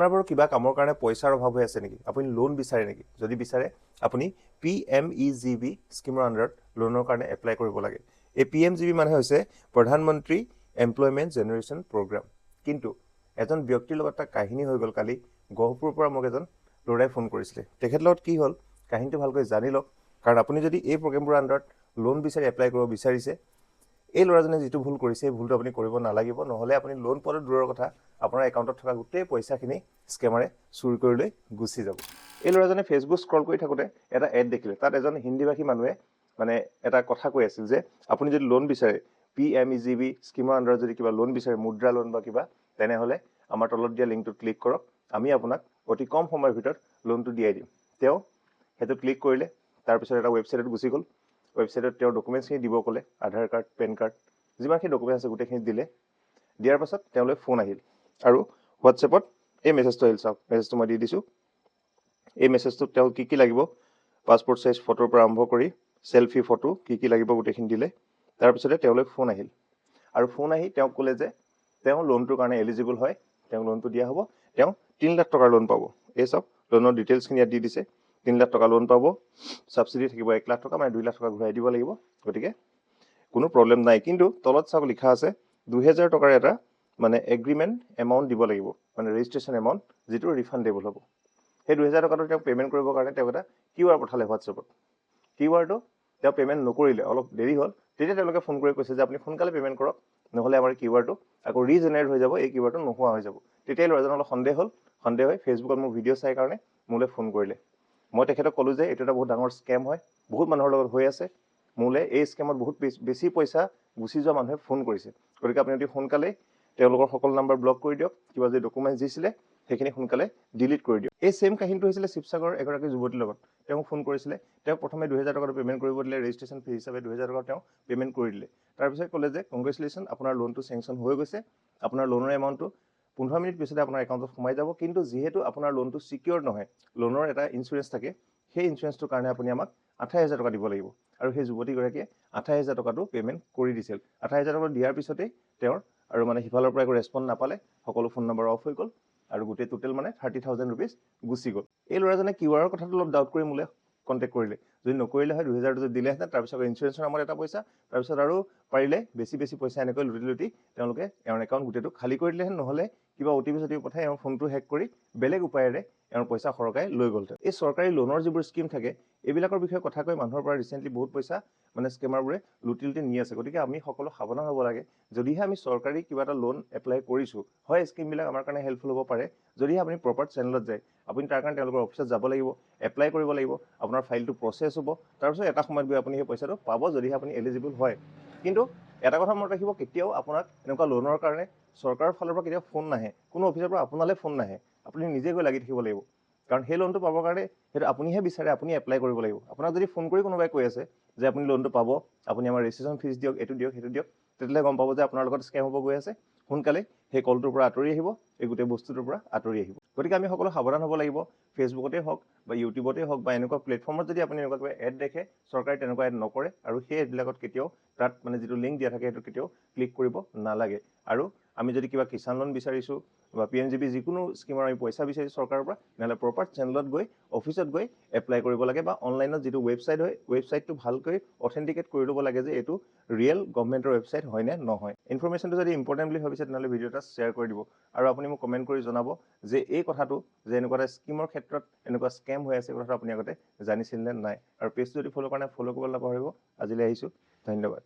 আপোনাৰ বাৰু কিবা কামৰ কাৰণে পইচাৰ অভাৱ হৈ আছে নেকি? আপুনি লোন বিচাৰে নেকি? যদি বিচাৰে আপুনি PMEGB স্কিমৰ আণ্ডাৰত লোনৰ কাৰণে এপ্লাই কৰিব লাগে। এই PMGB মানে হৈছে প্ৰধানমন্ত্ৰী এমপ্লয়মেণ্ট জেনেৰেশ্যন প্ৰগ্ৰাম। কিন্তু এজন ব্যক্তিৰ লগত এটা কাহিনী হৈ গ'ল কালি গহপুৰৰ পৰা মোক এজন ল'ৰাই ফোন কৰিছিলে। তেখেতৰ লগত কি হ'ল কাহিনীটো ভালকৈ জানি লওক, কাৰণ আপুনি যদি এই প্ৰগ্ৰামবোৰৰ আণ্ডাৰত লোন বিচাৰি এপ্লাই কৰিব বিচাৰিছে, এই ল'ৰাজনে যিটো ভুল কৰিছে এই ভুলটো আপুনি কৰিব নালাগিব, নহ'লে আপুনি লোন পোৱাটো দূৰৰ কথা আপোনাৰ একাউণ্টত থকা গোটেই পইচাখিনি স্কেমাৰে চুৰি কৰি লৈ গুচি যাব। এই ল'ৰাজনে ফেচবুক স্ক্ৰল কৰি থাকোঁতে এটা এড দেখিলে, তাত এজন হিন্দীভাষী মানুহে মানে এটা কথা কৈ আছিল যে আপুনি যদি লোন বিচাৰে PMEGB স্কিমৰ আণ্ডাৰত যদি কিবা লোন বিচাৰে, মুদ্ৰা লোন বা কিবা, তেনেহ'লে আমাৰ তলত দিয়া লিংকটোত ক্লিক কৰক, আমি আপোনাক অতি কম সময়ৰ ভিতৰত লোনটো দিয়াই দিম। তেওঁ সেইটো ক্লিক কৰিলে, তাৰপিছত এটা ৱেবছাইটত গুচি গ'ল। ৱেবছাইটত তেওঁৰ ডকুমেণ্টছখিনি দিব ক'লে, আধাৰ কাৰ্ড, পেন কাৰ্ড, যিমানখিনি ডকুমেণ্টছ আছে গোটেইখিনি দিলে। দিয়াৰ পাছত তেওঁলৈ ফোন আহিল আৰু হোৱাটছএপত এই মেছেজটো আহিল। চাওক, মেছেজটো মই দি দিছোঁ। এই মেছেজটোত তেওঁ কি লাগিব, পাছপৰ্ট চাইজ ফটোৰ পৰা আৰম্ভ কৰি চেল্ফি ফটো কি লাগিব গোটেইখিনি দিলে। তাৰপিছতে তেওঁলৈ ফোন আহিল আৰু ফোন আহি তেওঁক ক'লে যে তেওঁ লোনটোৰ কাৰণে এলিজিবল হয়, তেওঁ লোনটো দিয়া হ'ব, তেওঁ 3 লাখ টকাৰ লোন পাব। এই চাওক, লোনৰ ডিটেইলছখিনি ইয়াত দি দিছে। 3 লাখ টকা লোন পাব, ছাবচিডি থাকিব 1 লাখ টকা, মানে 2 লাখ টকা ঘূৰাই দিব লাগিব, গতিকে কোনো প্ৰব্লেম নাই। কিন্তু তলত চাওক লিখা আছে 2000 টকাৰ এটা মানে এগ্ৰিমেণ্ট এমাউণ্ট দিব লাগিব, মানে ৰেজিষ্ট্ৰেশ্যন এমাউণ্ট, যিটো ৰিফাণ্ডেবল হ'ব। সেই 2000 টকাটো তেওঁ পে'মেণ্ট কৰিবৰ কাৰণে তেওঁ এটা QR পঠালে হোৱাটছএপত। QRটো তেওঁ পে'মেণ্ট নকৰিলে, অলপ দেৰি হ'ল। তেতিয়া তেওঁলোকে ফোন কৰি কৈছে যে আপুনি সোনকালে পে'মেণ্ট কৰক, নহ'লে আমাৰ QRটো আকৌ ৰিজেনেৰেট হৈ যাব, এই QRটো নোহোৱা হৈ যাব। তেতিয়াই ল'ৰাজনৰ অলপ সন্দেহ হ'ল, সন্দেহ হৈ ফেচবুকত মোৰ ভিডিঅ' চাই কাৰণে মোলৈ ফোন কৰিলে। মই তেখেতক ক'লোঁ যে এইটো এটা বহুত ডাঙৰ স্কেম হয়, বহুত মানুহৰ লগত হৈ আছে, মোলৈ এই স্কেমত বহুত বেছি পইচা গুচি যোৱা মানুহে ফোন কৰিছে, গতিকে আপুনি অতি সোনকালেই তেওঁলোকৰ সকলো নাম্বাৰ ব্লক কৰি দিয়ক, কিবা যদি ডকুমেণ্টছ দিছিলে সেইখিনি সোনকালে ডিলিট কৰি দিয়ক। এই ছেম কাহিনীটো হৈছিলে শিৱসাগৰৰ এগৰাকী যুৱতীৰ লগত। তেওঁ ফোন কৰিছিলে, তেওঁ প্ৰথমে 2000 টকাটো পে'মেণ্ট কৰিব দিলে, ৰেজিষ্ট্ৰেশ্যন ফিজ হিচাপে 2000 টকা তেওঁ পে'মেণ্ট কৰি দিলে। তাৰপিছত ক'লে যে কংগ্ৰেচুলেশ্যন, আপোনাৰ লোনটো চেংচন হৈ গৈছে, আপোনাৰ লোনৰ এমাউণ্টটো 15 মিনিট পিছতে আপোনাৰ একাউণ্টত সোমাই যাব, কিন্তু যিহেতু আপোনাৰ লোনটো ছিকিউৰ নহয়, লোনৰ এটা ইঞ্চুৰেঞ্চ থাকে, সেই ইঞ্চুৰেঞ্চটোৰ কাৰণে আপুনি আমাক 28,000 টকা দিব লাগিব। আৰু সেই যুৱতীগৰাকীয়ে 28,000 টকাটো পে'মেণ্ট কৰি দিছিল। 28,000 টকা দিয়াৰ পিছতেই তেওঁৰ আৰু মানে সিফালৰ পৰা একো ৰেছপন্স নাপালে, সকলো ফোন নম্বৰ অফ হৈ গ'ল আৰু গোটেই টোটেল মানে 30,000 ৰুপিজ গুচি গ'ল। এই ল'ৰাজনে QRৰ কথাটো অলপ ডাউট কৰি মোলৈ কণ্টেক্ট কৰিলে। যদি নকৰিলে হয় 2000 যদি দিলেহেঁতেন, তাৰপিছত ইঞ্চুৰেঞ্চৰ নামত এটা পইচা, তাৰপিছত আৰু পাৰিলে বেছি পইচা এনেকৈ লুটি তেওঁলোকে এওঁৰ একাউণ্ট গোটেইটো খালী কৰি দিলেহেঁতেন, নহ'লে কিবা OTP পঠাই এওঁৰ ফোনটো হেক কৰি বেলেগ উপায়েৰে এওঁৰ পইচা সৰকাই লৈ গ'লহেঁতেন। এই চৰকাৰী লোনৰ যিবোৰ স্কিম থাকে, এইবিলাকৰ বিষয়ে কথা কৈ মানুহৰ পৰা ৰিচেণ্টলি বহুত পইচা মানে স্কেমাৰবোৰে লুটি নি আছে। গতিকে আমি সকলো সাৱধান হ'ব লাগে। যদিহে আমি চৰকাৰী কিবা এটা লোন এপ্লাই কৰিছোঁ, হয় স্কিমবিলাক আমাৰ কাৰণে হেল্পফুল হ'ব পাৰে, যদিহে আপুনি প্ৰপাৰ চেনেলত যায়, আপুনি তাৰ কাৰণে তেওঁলোকৰ অফিচত যাব লাগিব, এপ্লাই কৰিব লাগিব, আপোনাৰ ফাইলটো প্ৰচেছ হ'ব, তাৰপিছত এটা সময়ত গৈ আপুনি সেই পইচাটো পাব, যদিহে আপুনি এলিজিবল হয়। কিন্তু এটা কথা মনত ৰাখিব, কেতিয়াও আপোনাক এনেকুৱা লোনৰ কাৰণে চৰকাৰৰ ফালৰ পৰা কেতিয়াও ফোন নাহে, কোনো অফিচৰ পৰা আপোনালৈ ফোন নাহে, আপুনি নিজে গৈ লাগি থাকিব লাগিব। কাৰণ সেই লোনটো পাবৰ কাৰণে সেইটো আপুনিহে বিচাৰে, আপুনি এপ্লাই কৰিব লাগিব। আপোনাক যদি ফোন কৰি কোনোবাই কৈ আছে যে আপুনি লোনটো পাব, আপুনি আমাৰ ৰেজিষ্ট্ৰেশ্যন ফিজ দিয়ক, এইটো দিয়ক, সেইটো দিয়ক, তেতিয়াহ'লে গম পাব যে আপোনাৰ লগত স্কেম হ'ব গৈ আছে। সোনকালে সেই কলটোৰ পৰা আঁতৰি আহিব, এই গোটেই বস্তুটোৰ পৰা আঁতৰি আহিব। গতিকে আমি সকলো সাৱধান হ'ব লাগিব। ফেচবুকতে হওক বা ইউটিউবতে হওক বা এনেকুৱা প্লেটফৰ্মত যদি আপুনি এনেকুৱা কিবা এড দেখে, চৰকাৰে তেনেকুৱা এড নকৰে, আৰু সেই এডবিলাকত কেতিয়াও তাত মানে যিটো লিংক দিয়া থাকে সেইটো কেতিয়াও ক্লিক কৰিব নালাগে। আৰু আমি যদি কিবা কিষাণ লোন বিচাৰিছোঁ বা PMGB যিকোনো স্কিমৰ আমি পইচা বিচাৰিছোঁ চৰকাৰৰ পৰা, নহ'লে প্ৰপাৰ চেনেলত গৈ অফিচত গৈ এপ্লাই কৰিব লাগে, বা অনলাইনত যিটো ৱেবছাইট হয়, ৱেবছাইটটো ভালকৈ অথেণ্টিকেট কৰি ল'ব লাগে যে এইটো ৰিয়েল গভৰ্ণমেণ্টৰ ৱেবছাইট হয় নে নহয়। ইনফৰমেশ্যনটো যদি ইম্পৰ্টেণ্ট বুলি ভাবিছে, তেনেহ'লে ভিডিঅ' এটা শ্বেয়াৰ কৰি দিব, আৰু আপুনি মোক কমেণ্ট কৰি জনাব যে এই কথাটো যে এনেকুৱা এটা স্কিমৰ ক্ষেত্ৰত এনেকুৱা স্কেম হৈ আছে, কথাটো আপুনি আগতে জানিছিল নে নাই। আৰু পেজটো যদি ফ'ল' কাৰণে ফ'ল' কৰিবলৈ নাপাহৰিব। আজিলৈ আহিছোঁ, ধন্যবাদ।